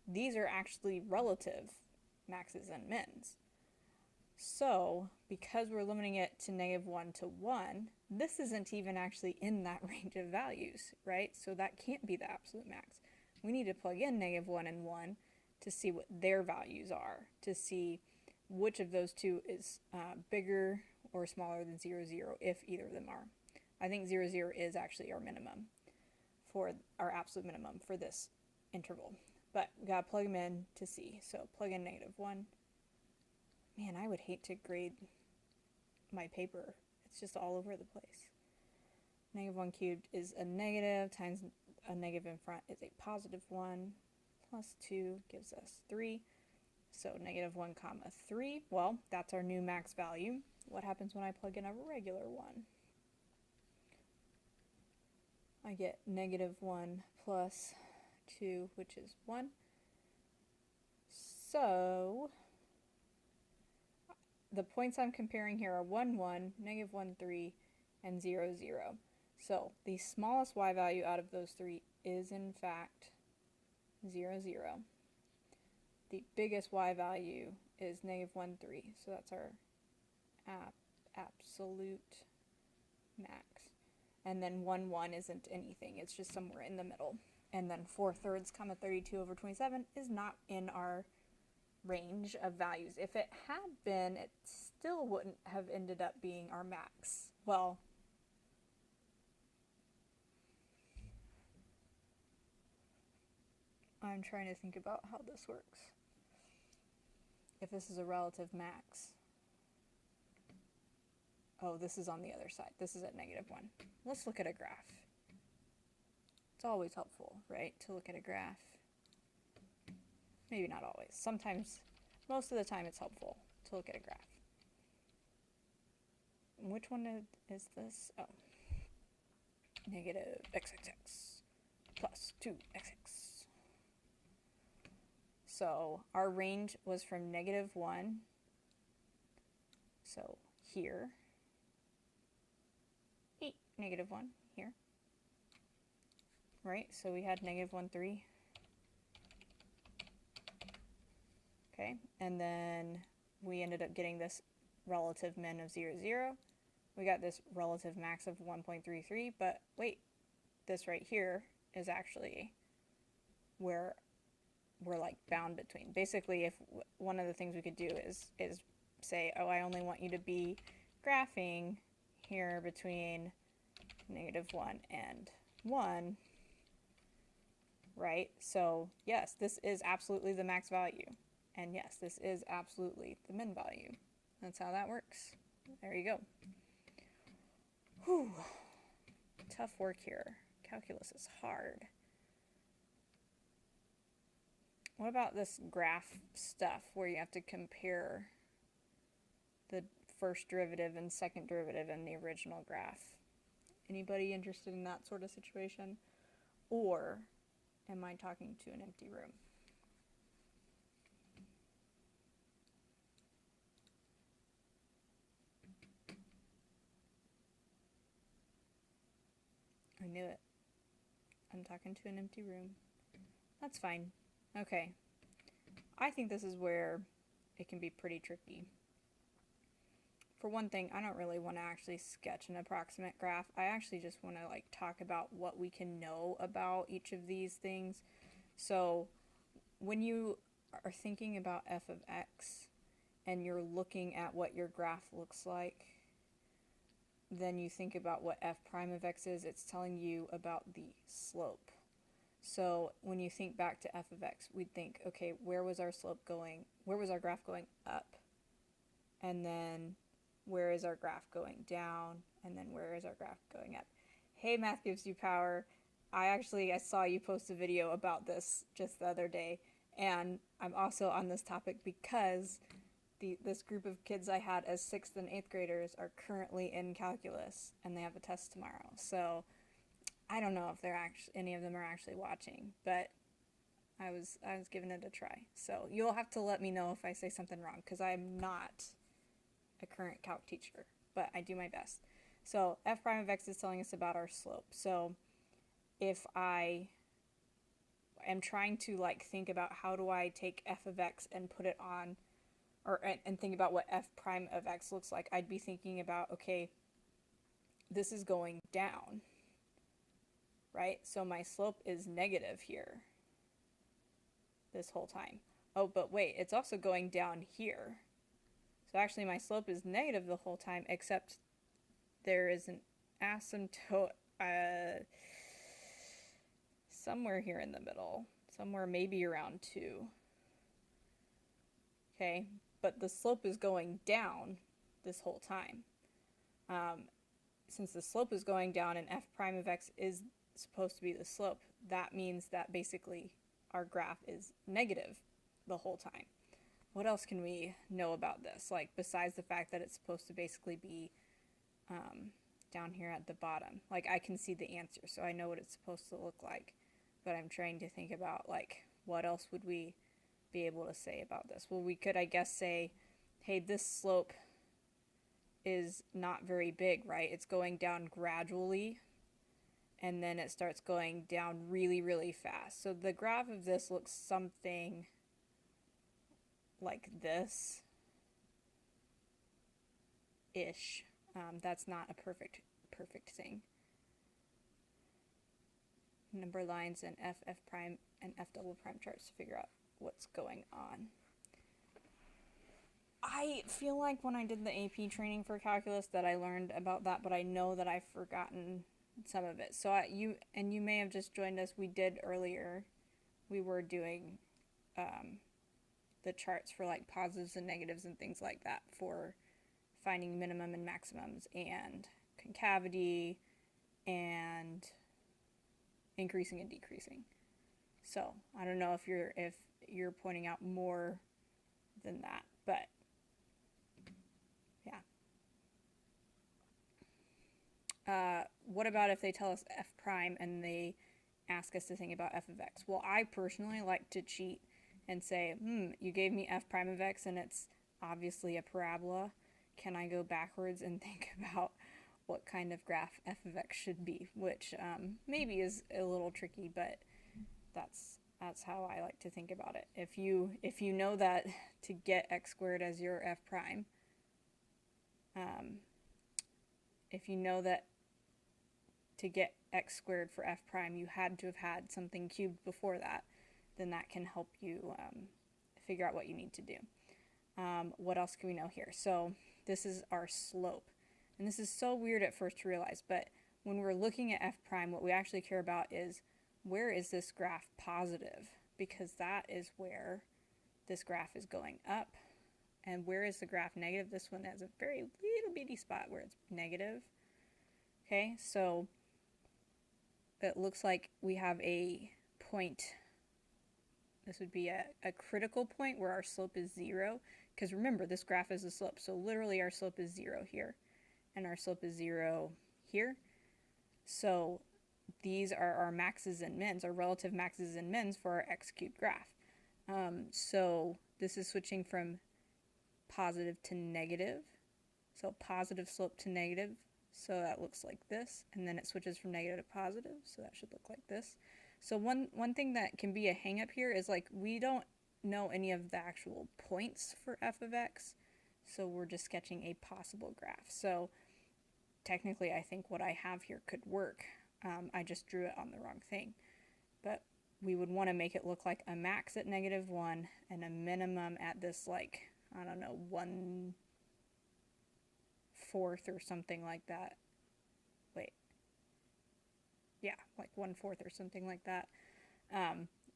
These are actually relative maxes and mins. So, because we're limiting it to -1 to 1, this isn't even actually in that range of values, right? So that can't be the absolute max. We need to plug in -1 and 1 to see what their values are, to see which of those two is bigger or smaller than 0, 0, if either of them are. I think 0, 0 is actually our minimum, for our absolute minimum for this interval. But we gotta plug them in to see. So plug in -1. Man, I would hate to grade my paper. It's just all over the place. -1 cubed is a negative times a negative in front is a +1, plus 2 gives us 3. So -1 comma 3. Well, that's our new max value. What happens when I plug in a regular 1? I get -1 plus 2, which is 1. So the points I'm comparing here are 1, 1, -1, 3, and 0, 0. So the smallest y value out of those three is in fact 0, 0. The biggest y value is -1, 3. So that's our absolute max. And then 1, 1 isn't anything. It's just somewhere in the middle. And then 4/3, comma 32/27 is not in our range of values. If it had been, it still wouldn't have ended up being our max. Well, I'm trying to think about how this works. If this is a relative max. Oh, this is on the other side. This is at -1. Let's look at a graph. It's always helpful, right, to look at a graph. Maybe not always. Sometimes, most of the time it's helpful to look at a graph. Which one is this? Oh. Negative xxx plus 2xx. So our range was from -1, so here, -1 here, right? So we had -1, 3. Okay, and then we ended up getting this relative min of 0, 0. We got this relative max of 1.33, but wait, this right here is actually where we're like bound between. Basically, if one of the things we could do is say, oh, I only want you to be graphing here between -1 and 1, right? So yes, this is absolutely the max value. And yes, this is absolutely the min value. That's how that works. There you go. Whew. Tough work here. Calculus is hard. What about this graph stuff where you have to compare the first derivative and second derivative in the original graph? Anybody interested in that sort of situation? Or am I talking to an empty room? I knew it. I'm talking to an empty room. That's fine. Okay. I think this is where it can be pretty tricky. For one thing, I don't really want to actually sketch an approximate graph. I actually just want to like talk about what we can know about each of these things. So when you are thinking about f of x and you're looking at what your graph looks like, then you think about what f prime of x is. It's telling you about the slope. So when you think back to f of x, we'd think, okay, where was our slope going? Where was our graph going up? And then where is our graph going down? And then where is our graph going up? Hey, Math Gives You Power. I saw you post a video about this just the other day. And I'm also on this topic because this group of kids I had as 6th and 8th graders are currently in calculus, and they have a test tomorrow. So I don't know if any of them are actually watching, but I was giving it a try. So you'll have to let me know if I say something wrong, because I'm not a current calc teacher, but I do my best. So f prime of x is telling us about our slope. So if I am trying to like think about how do I take f of x and put it on, and think about what f prime of x looks like, I'd be thinking about, okay, this is going down, right? So my slope is negative here this whole time. Oh, but wait, it's also going down here. So actually my slope is negative the whole time, except there is an asymptote somewhere here in the middle, somewhere maybe around 2. Okay, but the slope is going down this whole time. Since the slope is going down and f prime of x is supposed to be the slope, that means that basically our graph is negative the whole time. What else can we know about this? Like, besides the fact that it's supposed to basically be down here at the bottom. Like, I can see the answer, so I know what it's supposed to look like. But I'm trying to think about, like, what else would we be able to say about this? Well, we could, I guess, say, hey, this slope is not very big, right? It's going down gradually, and then it starts going down really, really fast. So the graph of this looks something like this ish. That's not a perfect thing. Number lines and f prime and f double prime charts to figure out what's going on. I feel like when I did the AP training for calculus that I learned about that, but I know that I've forgotten some of it. So you may have just joined us. We did earlier we were doing the charts for like positives and negatives and things like that for finding minimum and maximums and concavity and increasing and decreasing. So I don't know if you're pointing out more than that, but yeah. What about if they tell us f prime and they ask us to think about f of x? Well, I personally like to cheat and say, you gave me f prime of x and it's obviously a parabola. Can I go backwards and think about what kind of graph f of x should be? Which maybe is a little tricky, but that's how I like to think about it. If you know that to get x squared as your f prime, if you know that to get x squared for f prime you had to have had something cubed before that, then that can help you figure out what you need to do. What else can we know here? So this is our slope. And this is so weird at first to realize, but when we're looking at f prime, what we actually care about is where is this graph positive? Because that is where this graph is going up. And where is the graph negative? This one has a very little bitty spot where it's negative. Okay, so it looks like we have a point. This would be a critical point where our slope is 0. Because remember, this graph is a slope. So literally our slope is 0 here. And our slope is 0 here. So these are our maxes and mins, our relative maxes and mins for our x cubed graph. So this is switching from positive to negative. So positive slope to negative. So that looks like this. And then it switches from negative to positive. So that should look like this. So one thing that can be a hang up here is like we don't know any of the actual points for f of x. So we're just sketching a possible graph. So technically I think what I have here could work. I just drew it on the wrong thing. But we would want to make it look like a max at -1 and a minimum at this, like, I don't know, 1/4 or something like that. Wait. Yeah, like 1/4 or something like that.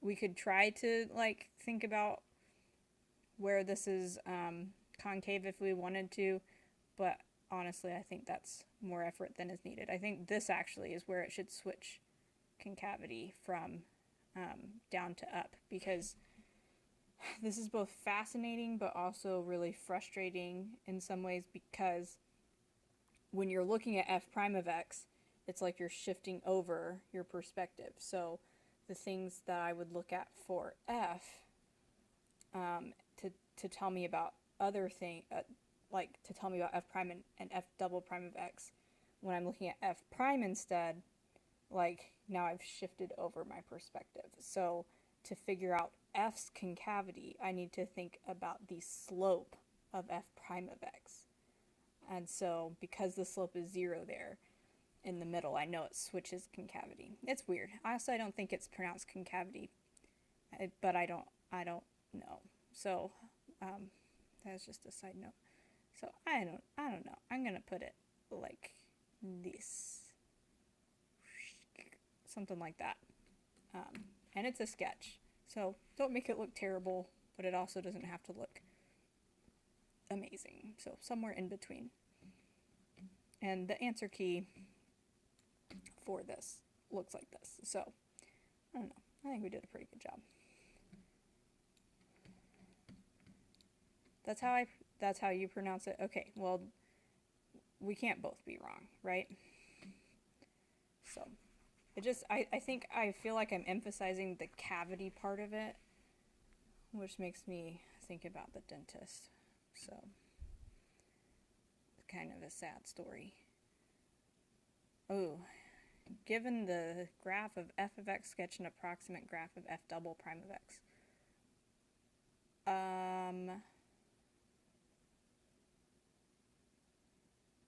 We could try to like think about where this is concave if we wanted to, but honestly I think that's more effort than is needed. I think this actually is where it should switch concavity from down to up, because this is both fascinating but also really frustrating in some ways, because when you're looking at f prime of x, it's like you're shifting over your perspective. So the things that I would look at for f to tell me about other things, like to tell me about f prime and f double prime of x, when I'm looking at f prime instead, like now I've shifted over my perspective. So to figure out f's concavity, I need to think about the slope of f prime of x. And so because the slope is 0 there in the middle, I know it switches concavity. It's weird. Honestly, I don't think it's pronounced concavity, but I don't know. So that's just a side note. So I don't know. I'm gonna put it like this, something like that. And it's a sketch, so don't make it look terrible, but it also doesn't have to look amazing. So somewhere in between. And the answer key for this looks like this. So I don't know. I think we did a pretty good job. That's how you pronounce it. Okay, well, we can't both be wrong, right? So it just, I think I feel like I'm emphasizing the cavity part of it, which makes me think about the dentist. So it's kind of a sad story. Oh, given the graph of f of x, sketch an approximate graph of f double prime of x.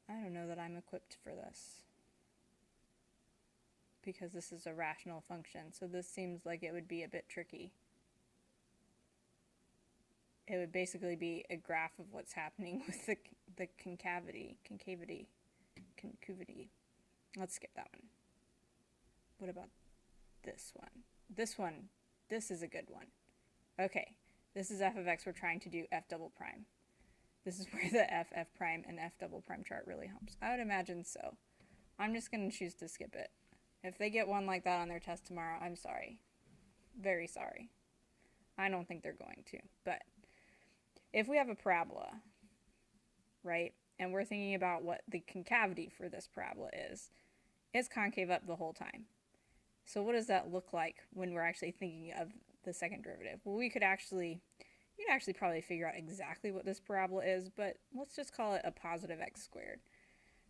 I don't know that I'm equipped for this, because this is a rational function, so this seems like it would be a bit tricky. It would basically be a graph of what's happening with the concavity. Let's skip that one. What about this one? This one, This is a good one. Okay, this is f of x. We're trying to do f double prime. This is where the f prime, and f double prime chart really helps. I would imagine so. I'm just going to choose to skip it. If they get one like that on their test tomorrow, I'm sorry. Very sorry. I don't think they're going to. But if we have a parabola, right, and we're thinking about what the concavity for this parabola is, it's concave up the whole time. So what does that look like when we're actually thinking of the second derivative? Well, you'd actually probably figure out exactly what this parabola is, but let's just call it a positive x squared.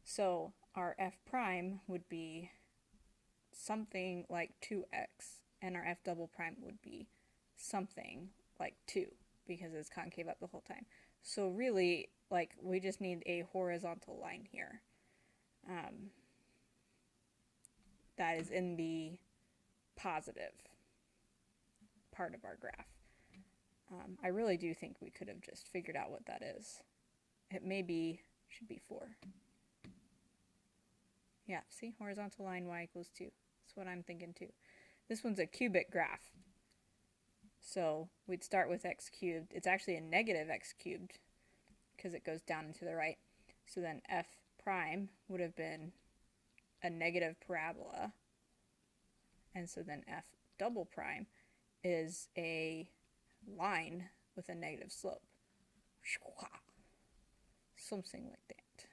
So our f prime would be something like 2x, and our f double prime would be something like 2, because it's concave up the whole time. So really, like, we just need a horizontal line here. That is in the positive part of our graph. I really do think we could have just figured out what that is. It should be 4. Yeah, see, horizontal line y equals 2. That's what I'm thinking too. This one's a cubic graph. So we'd start with x cubed. It's actually a negative x cubed because it goes down and to the right. So then f prime would have been a negative parabola. And so then f double prime is a line with a negative slope. Something like that.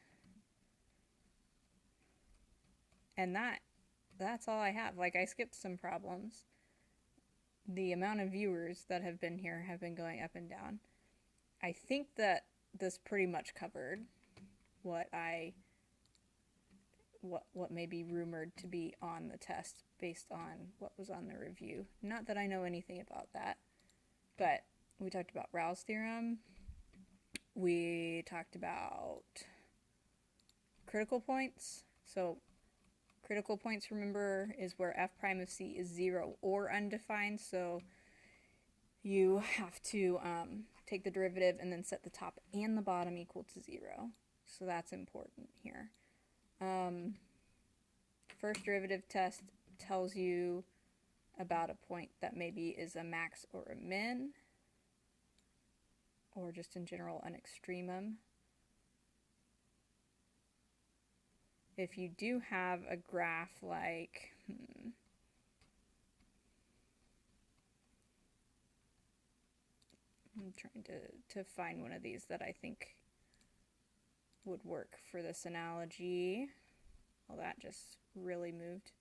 And that's all I have. Like, I skipped some problems. The amount of viewers that have been here have been going up and down. I think that this pretty much covered what may be rumored to be on the test based on what was on the review. Not that I know anything about that, but we talked about Raos Theorem. We talked about critical points. So critical points, remember, is where f prime of c is 0 or undefined. So you have to take the derivative and then set the top and the bottom equal to 0. So that's important here. First derivative test tells you about a point that maybe is a max or a min, or just in general an extremum. If you do have a graph like, I'm trying to find one of these that I think would work for this analogy. Well, that just really moved.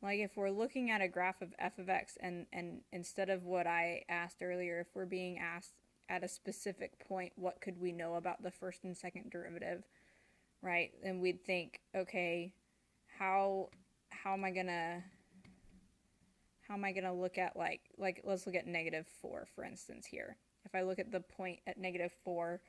Like, if we're looking at a graph of f of x, and instead of what I asked earlier, if we're being asked at a specific point, what could we know about the first and second derivative, right? And we'd think, okay, how am I gonna look at, like let's look at -4, for instance, here. If I look at the point at -4,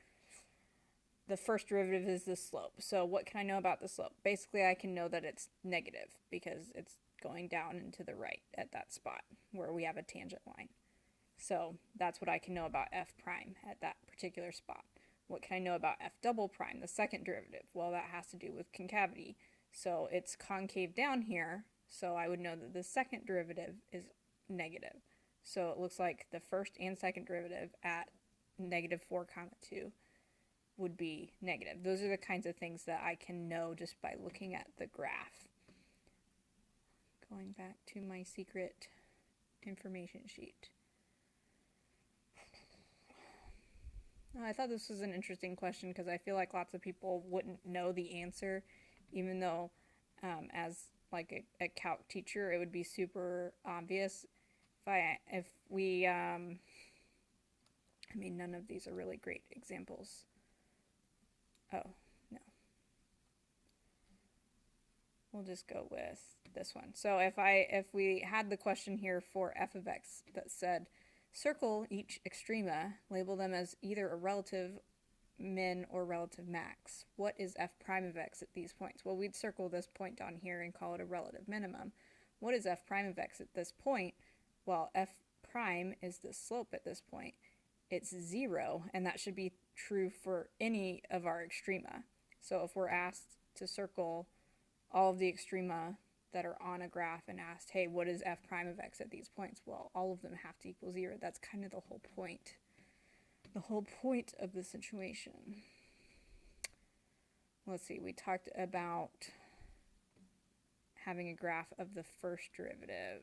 the first derivative is the slope. So what can I know about the slope? Basically, I can know that it's negative because it's going down and to the right at that spot where we have a tangent line. So that's what I can know about f prime at that particular spot. What can I know about f double prime, the second derivative? Well, that has to do with concavity. So it's concave down here, so I would know that the second derivative is negative. So it looks like the first and second derivative at -4, 2 would be negative. Those are the kinds of things that I can know just by looking at the graph. Going back to my secret information sheet. I thought this was an interesting question because I feel like lots of people wouldn't know the answer, even though as like a calc teacher it would be super obvious. I mean, none of these are really great examples. Oh, no. We'll just go with this one. So if we had the question here for f of x that said, circle each extrema, label them as either a relative min or relative max. What is f prime of x at these points? Well, we'd circle this point down here and call it a relative minimum. What is f prime of x at this point? Well, f prime is the slope at this point. It's 0, and that should be true for any of our extrema. So if we're asked to circle all of the extrema that are on a graph and asked, hey, what is f prime of x at these points? Well, all of them have to equal 0. That's kind of the whole point. The whole point of the situation. Let's see, we talked about having a graph of the first derivative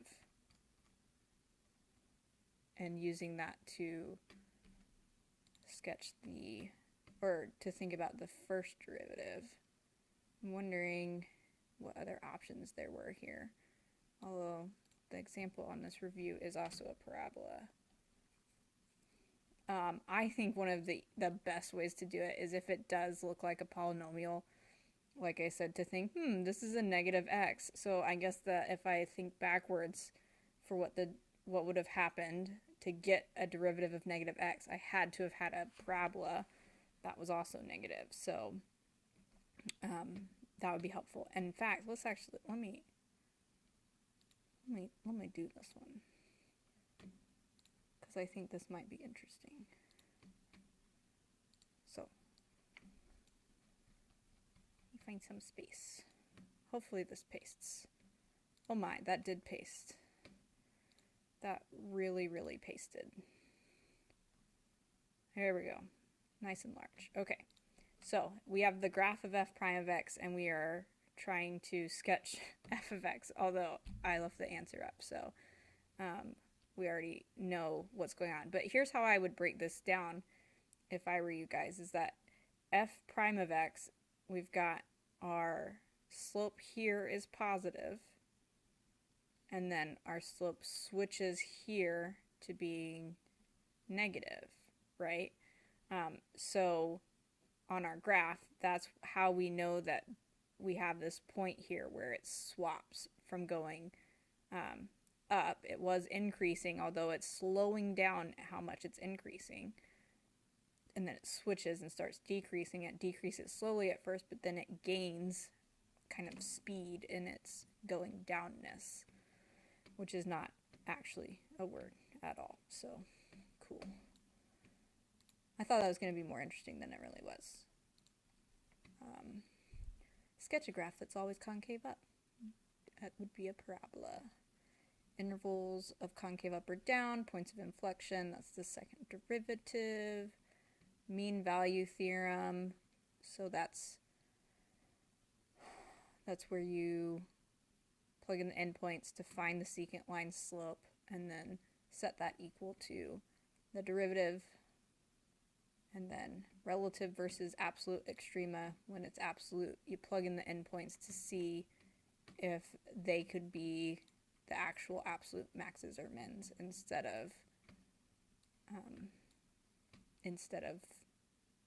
and using that to sketch the, or to think about the first derivative. I'm wondering what other options there were here. Although the example on this review is also a parabola. I think one of the best ways to do it is if it does look like a polynomial, like I said, to think, this is a negative x. So I guess that if I think backwards for what would have happened to get a derivative of negative x, I had to have had a parabola that was also negative. So that would be helpful. And in fact, let's actually let me do this one, because I think this might be interesting. So let me find some space. Hopefully this pastes. Oh my, that did paste. That really, really pasted. There we go. Nice and large. Okay. So we have the graph of f prime of x, and we are trying to sketch f of x, although I left the answer up, so we already know what's going on. But here's how I would break this down if I were you guys, is that f prime of x, we've got our slope here is positive, and then our slope switches here to being negative, right? So on our graph, that's how we know that we have this point here where it swaps from going up. It was increasing, although it's slowing down how much it's increasing. And then it switches and starts decreasing. It decreases slowly at first, but then it gains kind of speed in its going downness, which is not actually a word at all. So, cool. I thought that was going to be more interesting than it really was. Sketch a graph that's always concave up. That would be a parabola. Intervals of concave up or down, points of inflection, that's the second derivative. Mean value theorem, so that's where you plug in the endpoints to find the secant line slope and then set that equal to the derivative. And then relative versus absolute extrema, when it's absolute, you plug in the endpoints to see if they could be the actual absolute maxes or mins instead of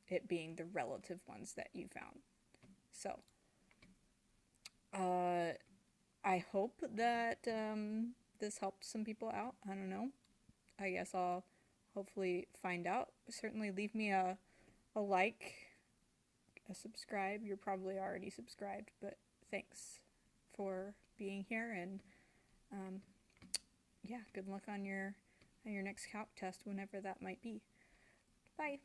it being the relative ones that you found. So I hope that this helped some people out. I don't know. I guess I'll hopefully find out. Certainly leave me a like, a subscribe. You're probably already subscribed, but thanks for being here, and yeah, good luck on your next Calc test, whenever that might be. Bye.